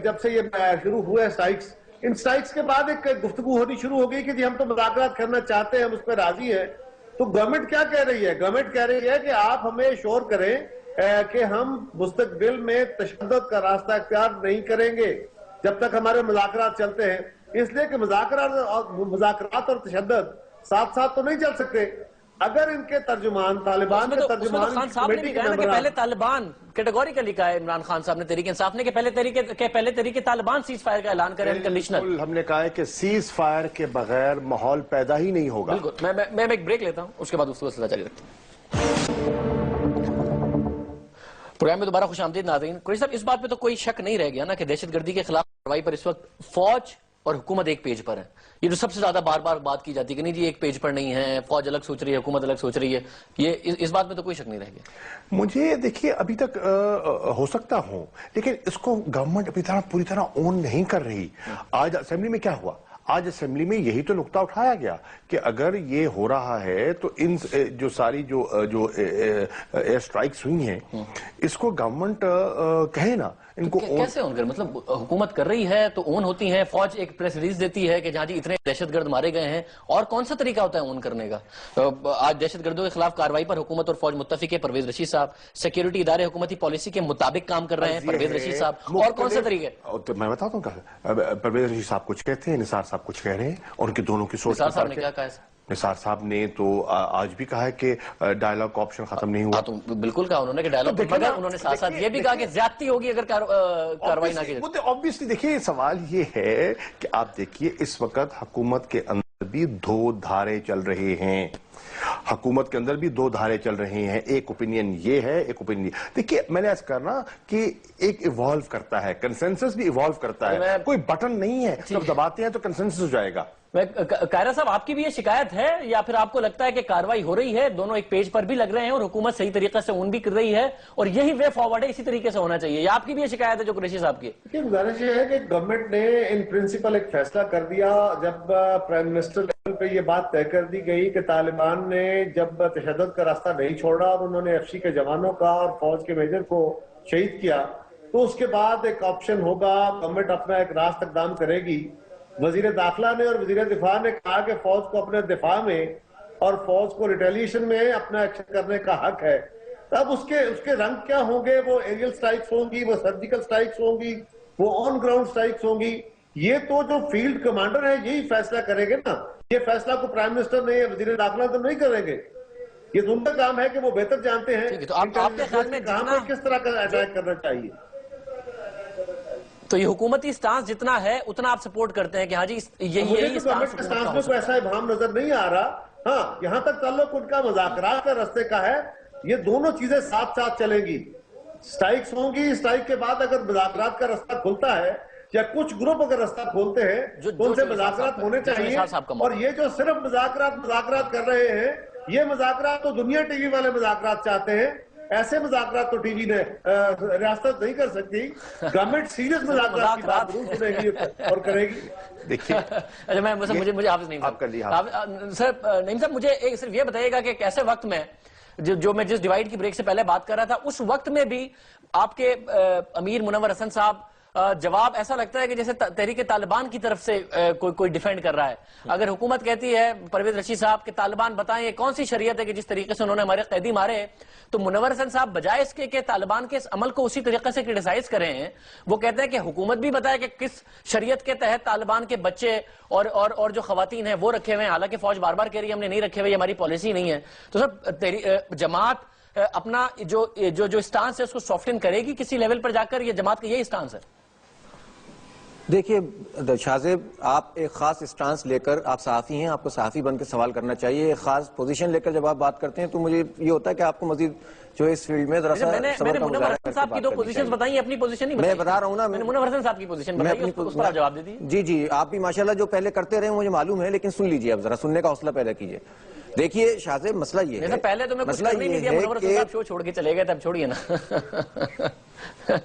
جب سے یہ شروع ہوا ہے سٹرائکس, ان سٹرائکس کے بعد ایک گفتگو ہونی شروع ہو گئی کہ جی ہم تو مذاکرات کرنا چاہتے ہیں, ہم اس پہ راضی ہیں. تو گورنمنٹ کیا کہہ رہی ہے؟ گورنمنٹ کہہ رہی ہے کہ آپ ہمیں شور کریں کہ ہم مستقبل میں تشدد کا راستہ اختیار نہیں کریں گے جب تک ہمارے مذاکرات چلتے ہیں. اس لیے کہ مذاکرات اور تشدد ساتھ ساتھ تو نہیں چل سکتے. اگر ان کے ترجمان, طالبان کے ترجمان, خان صاحب نے بھی کہا کہ پہلے طالبان کیٹیگوریکلی کہا ہے, عمران خان صاحب نے تحریک انصاف نے, کہ پہلے تحریک طالبان سیز فائر کا اعلان کریں انکنڈیشنل. ہم نے کہا ہے کہ سیز فائر کے بغیر ماحول پیدا ہی نہیں ہوگا. بالکل. میں ایک بریک لیتا ہوں, اس کے بعد اس کو سلسلہ جاری رکھتا ہوں. پروگرام میں دوبارہ خوش آمدید ناظرین۔ قریشی صاحب، اس بات پہ تو کوئی شک نہیں رہ گیا نا کہ دہشت گردی کے خلاف کارروائی پر اس وقت فوج اور حکومت ایک پیج پر ہے۔ یہ جو سب سے زیادہ بار بار بات کی جاتی ہے کہ نہیں جی ایک پیج پر نہیں ہے، فوج الگ سوچ رہی ہے، حکومت الگ سوچ رہی ہے، یہ اس بات میں تو کوئی شک نہیں رہ گیا۔ مجھے دیکھیے ابھی تک ہو سکتا ہوں، لیکن اس کو گورنمنٹ ابھی پوری طرح اون نہیں کر رہی۔ آج اسمبلی میں کیا ہوا؟ آج اسمبلی میں یہی تو نقطہ اٹھایا گیا کہ اگر یہ ہو رہا ہے تو ان جو ساری جو ایئر سٹرائکس ہوئی ہیں اس کو گورنمنٹ کہے نا، ان کو کیسے اون کر، مطلب حکومت کر رہی ہے تو اون ہوتی ہے، فوج ایک پریس ریلیز دیتی ہے کہ جہاں جی اتنے دہشت گرد مارے گئے ہیں، اور کون سا طریقہ ہوتا ہے اون کرنے کا؟ آج دہشت گردوں کے خلاف کارروائی پر حکومت اور فوج متفق ہے، پرویز رشید صاحب سیکیورٹی ادارے حکومتی پالیسی کے مطابق کام کر رہے ہیں، پرویز رشید صاحب، اور کون سا طریقہ؟ میں بتاتا ہوں کہ پرویز رشید صاحب کچھ کہتے ہیں، نثار صاحب کچھ کہہ رہے ہیں، اور ان کی دونوں کی سوچ۔ نثار صاحب نے کیا کہا ہے؟ نثار صاحب نے تو آج بھی کہا ہے کہ ڈائلاگ کا آپشن ختم نہیں ہوا۔ تو بالکل کہا انہوں نے کہ ڈائلاگ، مگر انہوں نے ساتھ ساتھ یہ بھی کہا کہ زیادتی ہوگی اگر کارروائی نہ کی جائے۔ obviously دیکھیے سوال یہ ہے کہ آپ دیکھیے اس وقت حکومت کے اندر بھی دو دھارے چل رہے ہیں، حکومت کے اندر بھی دو دھارے چل رہے ہیں، ایک اوپینین یہ ہے، ایک اوپینین دیکھیے میں نے ایسا کرنا کہ ایک ایوالو کرتا ہے، کنسنسس بھی ایوالو کرتا ہے، کوئی بٹن نہیں ہے جب دباتے ہیں تو کنسنسس ہو جائے گا۔ قاہرہ صاحب، آپ کی بھی یہ شکایت ہے یا پھر آپ کو لگتا ہے کہ کارروائی ہو رہی ہے، دونوں ایک پیج پر بھی لگ رہے ہیں اور حکومت صحیح طریقے سے اون بھی کر رہی ہے اور یہی وے فارورڈ ہے، اسی طریقے سے ہونا چاہیے، یا آپ کی بھی یہ شکایت ہے جو قریشی صاحب کی؟ گزارش یہ ہے کہ گورنمنٹ نے ان پرنسپل ایک فیصلہ کر دیا جب پرائم منسٹر لیول پہ یہ بات طے کر دی گئی کہ طالبان نے جب تشدد کا راستہ نہیں چھوڑا اور انہوں نے ایف سی کے جوانوں کا اور فوج کے میجر کو شہید کیا، تو اس کے بعد ایک آپشن ہوگا، گورنمنٹ اپنا ایک راست اقدام کرے گی۔ وزیر داخلہ نے اور وزیر دفاع نے کہا کہ فوج کو اپنے دفاع میں اور فوج کو ریٹیلیشن میں اپنا ایکشن کرنے کا حق ہے۔ تب اس کے رنگ کیا ہوں گے؟ وہ ایریل سٹرائکس ہوں گی، وہ سرجیکل سٹرائکس ہوں گی، وہ آن گراؤنڈ سٹرائکس ہوں گی، یہ تو جو فیلڈ کمانڈر ہے یہی فیصلہ کریں گے نا۔ یہ فیصلہ کو پرائم منسٹر نے یا وزیر داخلہ تو نہیں کریں گے، یہ ان کا کام ہے کہ وہ بہتر جانتے ہیں کہاں کس طرح کا اٹیک کرنا چاہیے۔ تو یہ حکومتی سٹانس جتنا ہے اتنا آپ سپورٹ کرتے ہیں کہ ہاں جی یہی سٹانس میں کوئی ایسا ابہام نظر نہیں آ رہا۔ ہاں، یہاں تک تعلق ان کا مذاکرات کا رستے کا ہے، یہ دونوں چیزیں ساتھ ساتھ چلیں گی۔ سٹرائکس ہوں گی، سٹرائک کے بعد اگر مذاکرات کا رستہ کھلتا ہے یا کچھ گروپ اگر رستہ کھولتے ہیں تو ان سے مذاکرات ہونے چاہیے۔ اور یہ جو صرف مذاکرات کر رہے ہیں، یہ مذاکرات تو دنیا ٹی وی والے مذاکرات چاہتے ہیں، ایسے مذاکرات تو ٹی وی نے ریاست نہیں کر سکتی۔ گورنمنٹ سیریس مذاکرات کی بات ضرور سنے گی اور کرے گی۔ دیکھیے مجھے حافظ نہیں سر نعیم صاحب، مجھے صرف یہ بتائیے گا کہ کیسے وقت میں جو میں جس ڈیوائیڈ کی بریک سے پہلے بات کر رہا تھا، اس وقت میں بھی آپ کے امیر منور حسن صاحب جواب ایسا لگتا ہے کہ جیسے تحریک طالبان کی طرف سے کوئی ڈیفینڈ کر رہا ہے۔ اگر حکومت کہتی ہے، پرویز رشید صاحب، کہ طالبان بتائیں یہ کون سی شریعت ہے کہ جس طریقے سے انہوں نے ہمارے قیدی مارے، تو منور حسن صاحب بجائے اس کے کہ طالبان کے اس عمل کو اسی طریقے سے کرٹیسائز کریں ہیں، وہ کہتے ہیں کہ حکومت بھی بتائے کہ کس شریعت کے تحت طالبان کے بچے اور جو خواتین ہیں وہ رکھے ہوئے ہیں، حالانکہ فوج بار بار کہہ رہی ہے ہم نے نہیں رکھے ہوئے، یہ ہماری پالیسی نہیں ہے۔ تو سر جماعت اپنا جو سٹانس ہے اس کو سافٹن کرے گی کسی لیول پر جا کر، یہ جماعت کا یہی سٹانس ہے؟ دیکھیے شاہزیب، آپ ایک خاص اسٹانس لے کر، آپ صحافی ہیں، آپ کو صحافی بن کے سوال کرنا چاہیے، ایک خاص پوزیشن لے کر جب آپ بات کرتے ہیں تو مجھے یہ ہوتا ہے کہ آپ کو مزید جو اس فیلڈ میں ذرا سا صبر کا مظاہرہ کر کے بات کرنی چاہیے۔ میں نے منور حسن صاحب کی دو پوزیشنز بتائیں، اپنی پوزیشن نہیں بتائی۔ میں بتا رہا ہوں نا، میں نے منور حسن صاحب کی پوزیشن بتائی، اس پر آپ جواب دے دیجیے۔ جی آپ بھی ماشاءاللہ جو پہلے کرتے رہے مجھے معلوم ہے، لیکن سن لیجیے، اب ذرا سننے کا حوصلہ پیدا کیجیے۔ دیکھیے شاہزیب، مسئلہ یہ ہے، پہلے تو میں کچھ کرنے نہیں دیا، منور حسن صاحب شو چھوڑ کے چلے گئے تھے، اب چھوڑیے نا۔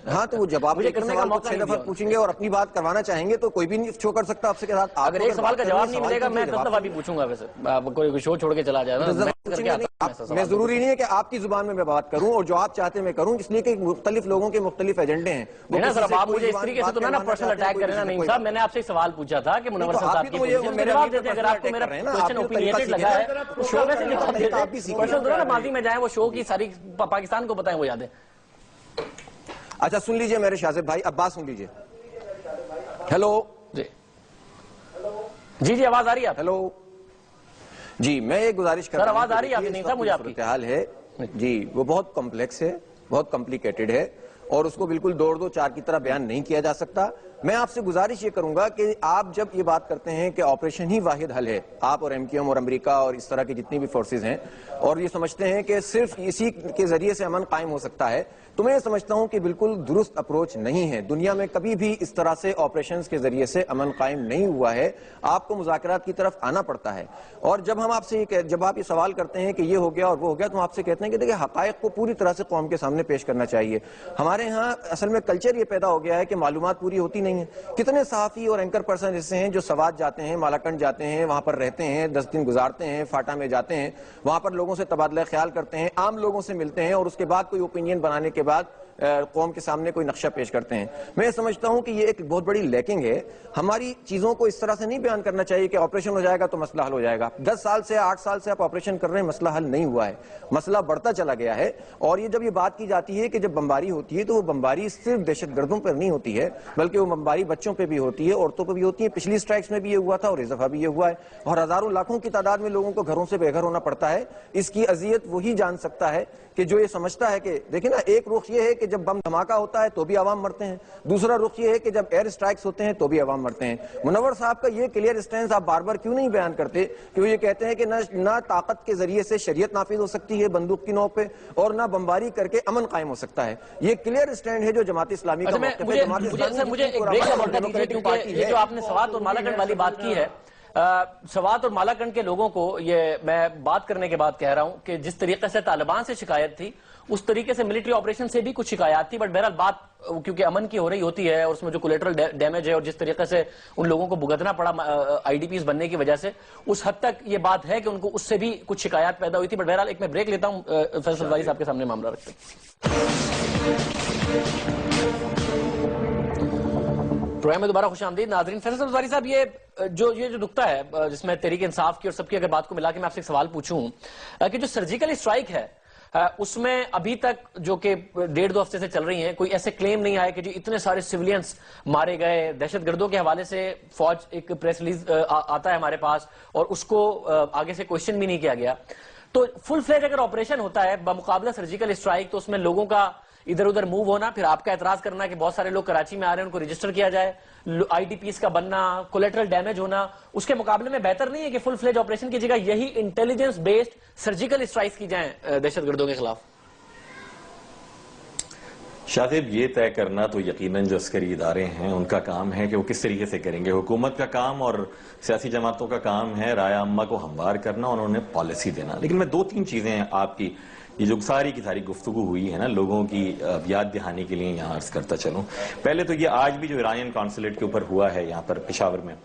ہاں تو وہ جب آپ ایک سوال کو 6 دفعہ پوچھیں گے اور اپنی بات کروانا چاہیں گے تو کوئی بھی نہیں شو کر سکتا آپ سے کے ساتھ۔ اگر ایک سوال کا جواب نہیں ملے گا میں 10 دفعہ بھی پوچھوں گا، ویسے کوئی شو چھوڑ کے چلا جائے گا۔ میں ضروری نہیں ہے کہ آپ کی زبان میں بات کروں اور جو آپ چاہتے میں کروں، اس لیے کہ مختلف لوگوں کے مختلف ایجنڈے ہیں۔ آپ مجھے اس طریقے سے تو نا پرسنل اٹیک کریں نا نعیم صاحب، میں نے آپ سے سوال پوچھا تھا کہ منور حسن صاحب کی پوزیشن میں جواب دیتے ہیں۔ اگر آپ کو میرا کوسچن اوپینیٹڈ لگا ہے تو شو میں سے نکال دیتے، کوسچن نا ماضی میں جائیں، وہ شو کی ساری پاکستان کو بتائیں، وہ یادیں۔ اچھا سن لیجئے میرے شاہزیب بھائی، اب بات سن لیجئے۔ ہیلو جی آواز آ رہی ہے آپ؟ ہیلو جی، میں ایک گزارش کر رہا ہوں، آواز آ رہی ہے آپ کی؟ نہیں صاحب مجھے آپ کی صورتحال ہے جی، وہ بہت کمپلیکس ہے، بہت کمپلیکیٹڈ ہے، اور اس کو بالکل دوڑ دو چار کی طرح بیان نہیں کیا جا سکتا. میں آپ سے گزارش یہ کروں گا کہ آپ جب یہ بات کرتے ہیں کہ آپریشن ہی واحد حل ہے، آپ اور MQM اور امریکہ اور اس طرح کی جتنی بھی فورسز ہیں، اور یہ سمجھتے ہیں کہ صرف اسی کے ذریعے سے امن قائم ہو سکتا ہے، تو میں یہ سمجھتا ہوں کہ بالکل درست اپروچ نہیں ہے. دنیا میں کبھی بھی اس طرح سے آپریشنز کے ذریعے سے امن قائم نہیں ہوا ہے. آپ کو مذاکرات کی طرف آنا پڑتا ہے. اور جب ہم آپ سے جب آپ یہ سوال کرتے ہیں کہ یہ ہو گیا اور وہ ہو گیا، تو ہم آپ سے کہتے ہیں کہ دیکھیں حقائق کو پوری طرح سے قوم کے سامنے پیش کرنا چاہیے. ہمارے ہاں اصل میں کلچر یہ پیدا ہو گیا ہے کہ معلومات پوری ہوتی نہیں ہے. کتنے صحافی اور اینکر پرسن ایسے ہیں جو سوات جاتے ہیں، مالاکنڈ جاتے ہیں، وہاں پر رہتے ہیں، 10 دن گزارتے ہیں، فاٹا میں جاتے ہیں، وہاں پر لوگوں سے تبادلہ خیال کرتے ہیں، عام لوگوں سے ملتے ہیں، اور اس کے بعد کوئی اوپینین بنانے کے بعد قوم کے سامنے کوئی نقشہ پیش کرتے ہیں. میں سمجھتا ہوں کہ یہ ایک بہت بڑی لیکنگ ہے. ہماری چیزوں کو اس طرح سے نہیں بیان کرنا چاہیے کہ آپریشن ہو جائے گا تو مسئلہ حل ہو جائے گا. 10 سال سے 8 سال سے آپ آپریشن کر رہے ہیں، مسئلہ حل نہیں ہوا ہے، مسئلہ بڑھتا چلا گیا ہے. اور یہ جب یہ بات کی جاتی ہے کہ جب بمباری ہوتی ہے تو وہ بمباری صرف دہشت گردوں پر نہیں ہوتی ہے، بلکہ وہ بمباری بچوں پہ بھی ہوتی ہے، عورتوں پہ بھی ہوتی ہے. پچھلی سٹرائکس میں بھی یہ ہوا تھا اور اس دفعہ بھی یہ ہوا ہے، اور ہزاروں لاکھوں کی تعداد میں لوگوں کو گھروں سے بے گھر ہونا پڑتا ہے. اس کی اذیت وہی جان سکتا ہے کہ جو یہ سمجھتا ہے کہ دیکھیں نا، ایک رخ یہ ہے کہ جب بم دھماکہ ہوتا ہے تو بھی عوام مرتے ہیں، دوسرا رخ یہ ہے کہ جب ایئر اسٹرائکس ہوتے ہیں تو بھی عوام مرتے ہیں. منور صاحب کا یہ کلیئر اسٹینس آپ بار بار کیوں نہیں بیان کرتے کہ وہ یہ کہتے ہیں کہ نہ طاقت کے ذریعے سے شریعت نافذ ہو سکتی ہے بندوق کی نوک پہ، اور نہ بمباری کر کے امن قائم ہو سکتا ہے. یہ کلیئر اسٹینڈ ہے جو جماعت اسلامی کا موقف ہے. مجھے ایک بریک کا موقع دیجیے، کیونکہ یہ جو آپ نے سوات اور مالاکنڈ والی بات کی ہے، سوات اور مالاکنڈ کے لوگوں کو یہ میں بات کرنے کے بعد کہہ رہا ہوں کہ جس طریقے سے طالبان سے شکایت تھی اس طریقے سے ملٹری آپریشن سے بھی کچھ شکایات تھی، بٹ بہرحال بات کیونکہ امن کی ہو رہی ہوتی ہے اور اس میں جو کولیٹرل ڈیمیج ہے اور جس طریقے سے ان لوگوں کو بھگتنا پڑا IDPs بننے کی وجہ سے، اس حد تک یہ بات ہے کہ ان کو اس سے بھی کچھ شکایات پیدا ہوئی تھی. بٹ بہرحال ایک میں بریک لیتا ہوں، فیصل زائی صاحب کے سامنے معاملہ رکھتے ہیں. پروگرام میں دوبارہ خوش آمدید ناظرین. فیصل زائی صاحب، یہ جو نقطہ ہے جس میں تحریک انصاف کی اور سب کی اگر بات کو ملا کے میں آپ سے ایک سوال پوچھوں کہ جو سرجیکل اسٹرائک ہے اس میں ابھی تک جو کہ 1.5-2 ہفتے سے چل رہی ہیں، کوئی ایسے کلیم نہیں آئے کہ جی اتنے سارے سیولینز مارے گئے. دہشت گردوں کے حوالے سے فوج ایک پریس ریلیز آتا ہے ہمارے پاس اور اس کو آگے سے کوشچن بھی نہیں کیا گیا. تو فل فلیج اگر آپریشن ہوتا ہے بمقابلہ سرجیکل اسٹرائک، تو اس میں لوگوں کا ادھر ادھر موو ہونا، پھر آپ کا اعتراض کرنا کہ بہت سارے لوگ کراچی میں آ رہے ہیں ان کو رجسٹر کیا جائے، IDPs کا بننا، کولیٹرل ڈیمیج ہونا، اس کے مقابلے میں بہتر نہیں ہے کہ فل فلیج آپریشن کی جگہ یہی انٹیلیجنس بیسڈ سرجیکل اسٹرائکس کی جائیں دہشت گردوں کے خلاف؟ شاہد، یہ طے کرنا تو یقیناً جو عسکری ادارے ہیں ان کا کام ہے کہ وہ کس طریقے سے کریں گے. حکومت کا کام اور سیاسی جماعتوں کا کام ہے رائے عامہ کو ہموار کرنا اور انہیں پالیسی دینا. لیکن میں 2-3 چیزیں آپ کی یہ جو ساری کی ساری گفتگو ہوئی ہے نا، لوگوں کی یاد دہانی کے لیے یہاں عرض کرتا چلوں. پہلے تو یہ آج بھی جو ایرانین کانسولیٹ کے اوپر ہوا ہے یہاں پر پشاور میں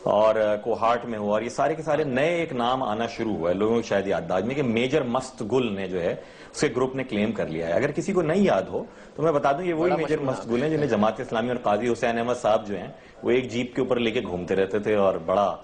اور کوہاٹ میں ہوا، اور یہ سارے کے سارے نئے ایک نام آنا شروع ہوا ہے لوگوں کی شاید یادداشت میں کہ میجر مست گل نے جو ہے اس کے گروپ نے کلیم کر لیا ہے. اگر کسی کو نہیں یاد ہو تو میں بتا دوں یہ وہی میجر مست گل ہیں جنہیں جماعت اسلامی اور قاضی حسین احمد صاحب جو ہیں وہ ایک جیپ کے اوپر لے کے گھومتے رہتے تھے اور بڑا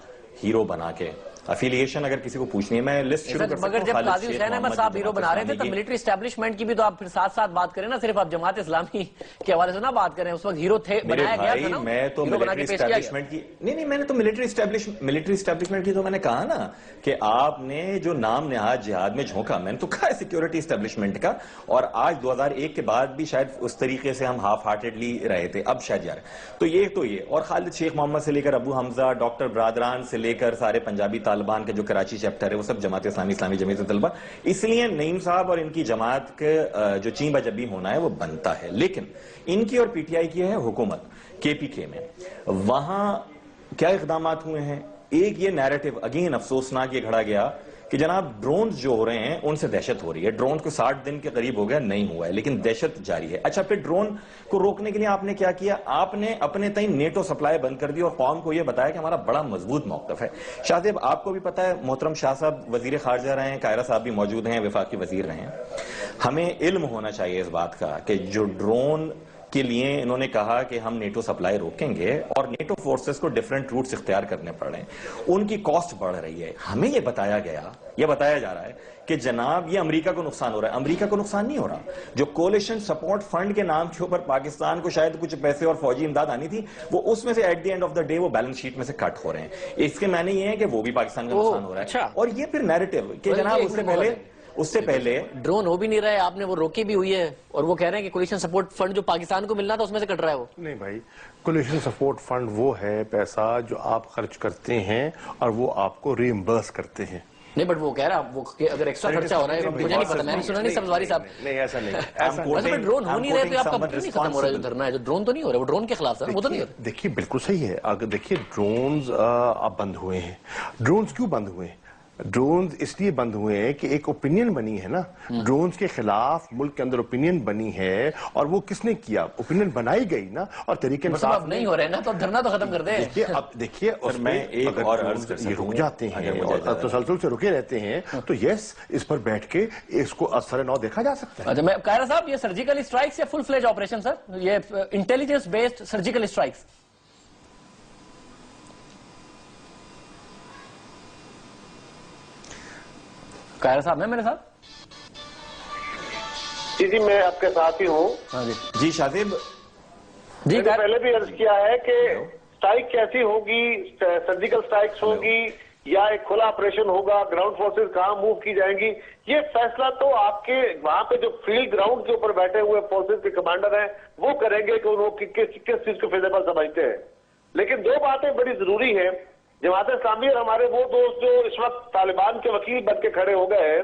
ہیرو بنا کے. افیلیشن اگر کسی کو پوچھنی ہے میں لسٹ شروع کر سکتا ہوں. مگر جب قاضی حسین احمد صاحب ہیرو بنا رہے تھے تو ملٹری اسٹیبلشمنٹ کی بھی تو آپ پھر ساتھ ساتھ بات کریں نا، صرف آپ جماعت اسلامی کے حوالے سے نہ بات کریں. اس وقت ہیرو تھے، بنایا گیا تھا نا. میں تو ملٹری اسٹیبلشمنٹ کی نہیں میں نے تو ملٹری اسٹیبلشمنٹ کی تو میں نے کہا نا کہ آپ نے جو نام نہاد جہاد میں جھونکا، میں نے تو کہا ہے سیکیورٹی اسٹیبلشمنٹ کا. اور آج 2001 کے بعد بھی شاید اس طریقے سے ہم ہاف ہارٹیڈلی رہے تھے، اب شاید جا رہے. تو یہ اور خالد شیخ محمد سے لے کر ابو حمزہ، ڈاکٹر برادران سے لے کر سارے پنجابی طالبان کے جو کراچی چیپٹر ہے وہ سب جماعت اسلامی جمعیت طلبہ. اس لیے نعیم صاحب اور ان کی جماعت کے جو چین بجبی ہونا ہے وہ بنتا ہے. لیکن ان کی اور PTI کی ہے حکومت KPK میں، وہاں کیا اقدامات ہوئے ہیں. ایک یہ نیریٹو اگین افسوسناک یہ کھڑا گیا کہ جناب ڈرونز جو ہو رہے ہیں ان سے دہشت ہو رہی ہے. ڈرون کو 60 دن کے قریب ہو گیا نہیں ہوا ہے لیکن دہشت جاری ہے. اچھا پھر ڈرون کو روکنے کے لیے آپ نے کیا کیا؟ آپ نے اپنے تئیں نیٹو سپلائی بند کر دی اور قوم کو یہ بتایا کہ ہمارا بڑا مضبوط موقف ہے. شاہ صاحب آپ کو بھی پتا ہے، محترم شاہ صاحب وزیر خارجہ رہے ہیں، قاہرہ صاحب بھی موجود ہیں، وفاقی وزیر رہے ہیں. ہمیں علم ہونا چاہیے اس بات کا کہ جو ڈرون کے لیے انہوں نے کہا کہ ہم نیٹو سپلائی روکیں گے اور نیٹو فورسز کو ڈیفرنٹ روٹس اختیار کرنے پڑ رہے ہیں، ان کی کاسٹ بڑھ رہی ہے. ہمیں یہ بتایا جا رہا ہے کہ جناب یہ امریکہ کو نقصان ہو رہا ہے. امریکہ کو نقصان نہیں ہو رہا. جو کولیشن سپورٹ فنڈ کے نام کے اوپر پاکستان کو شاید کچھ پیسے اور فوجی امداد آنی تھی، وہ اس میں سے at the end of the day وہ بیلنس شیٹ میں سے کٹ ہو رہے ہیں. اس کے معنی یہ ہے کہ وہ بھی پاکستان کا نقصان ہو رہا ہے. اور یہ پھر نیریٹو کہ جناب اس سے پہلے اس سے پہلے ڈرون ہو بھی نہیں رہا ہے, آپ نے وہ روکی بھی ہوئی ہے, اور وہ کہہ رہے ہیں کہ کولیشن سپورٹ فنڈ جو پاکستان کو ملنا تھا اس میں سے کٹ رہا ہے وہ. نہیں بھائی, کولیشن سپورٹ فنڈ وہ ہے پیسہ جو آپ خرچ کرتے ہیں اور وہ آپ کو ری ایمبرس کرتے ہیں. نہیں بٹ وہ کہہ رہا وہ کہ اگر ایکسٹرا خرچہ ہو رہا ہے, مجھے نہیں پتا, میں نے سنا نہیں سبزواری صاحب. نہیں ایسا نہیں, ڈرون ہو نہیں رہے تو آپ کا کیوں نہیں ختم ہو رہا ہے جو دھرنا ہے, جو ڈرون تو نہیں ہو رہا, وہ ڈرون کے خلاف ہے وہ تو نہیں ہو رہا. دیکھیے بالکل صحیح ہے, اگر دیکھیے ڈرونز اب بند ہوئے ہیں. ڈرونز کیوں بند ہوئے ہیں؟ ڈرونز اس لیے بند ہوئے ہیں کہ ایک اوپینین بنی ہے نا, ڈرونز کے خلاف ملک کے اندر اوپینین بنی ہے, اور وہ کس نے کیا؟ اوپینین بنائی گئی نا, اور طریقے انصاف نہیں ہو رہے نا, تو دھرنا تو ختم کر دیں. دیکھیے اس میں ایک اور عرض کر سکتا ہوں, رک جاتے ہیں اور تسلسل سے رکے رہتے ہیں تو یس, اس پر بیٹھ کے اس کو اثر نو دیکھا جا سکتا ہے. اچھا میں قاہرہ صاحب, یہ سرجیکل اسٹرائکس یا فل فلیج آپریشن سر, یہ انٹیلیجنس بیسڈ سرجیکل اسٹرائکس؟ قاہرہ صاحب ہیں میرے ساتھ؟ جی میں آپ کے ساتھ ہی ہوں. جی شاذیب, جی میں نے پہلے بھی عرض کیا ہے کہ اسٹرائک کیسی ہوگی, سرجیکل اسٹرائکس ہوگی یا ایک کھلا آپریشن ہوگا, گراؤنڈ فورسز کہاں موو کی جائیں گی, یہ فیصلہ تو آپ کے وہاں پہ جو فیلڈ گراؤنڈ کے اوپر بیٹھے ہوئے فورسز کے کمانڈر ہیں وہ کریں گے کہ وہ کس چیز کو فیزیبل سمجھتے ہیں. لیکن دو باتیں بڑی ضروری ہیں. جماعت اسلامی اور ہمارے وہ دوست جو اس وقت طالبان کے وکیل بن کے کھڑے ہو گئے ہیں,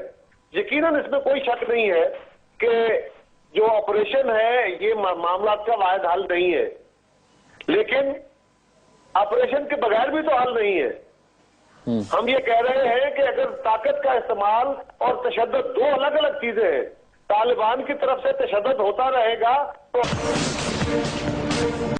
یقیناً اس میں کوئی شک نہیں ہے کہ جو آپریشن ہے یہ معاملات کا واحد حل نہیں ہے, لیکن آپریشن کے بغیر بھی تو حل نہیں ہے. ہم یہ کہہ رہے ہیں کہ اگر طاقت کا استعمال اور تشدد دو الگ الگ چیزیں ہیں, طالبان کی طرف سے تشدد ہوتا رہے گا تو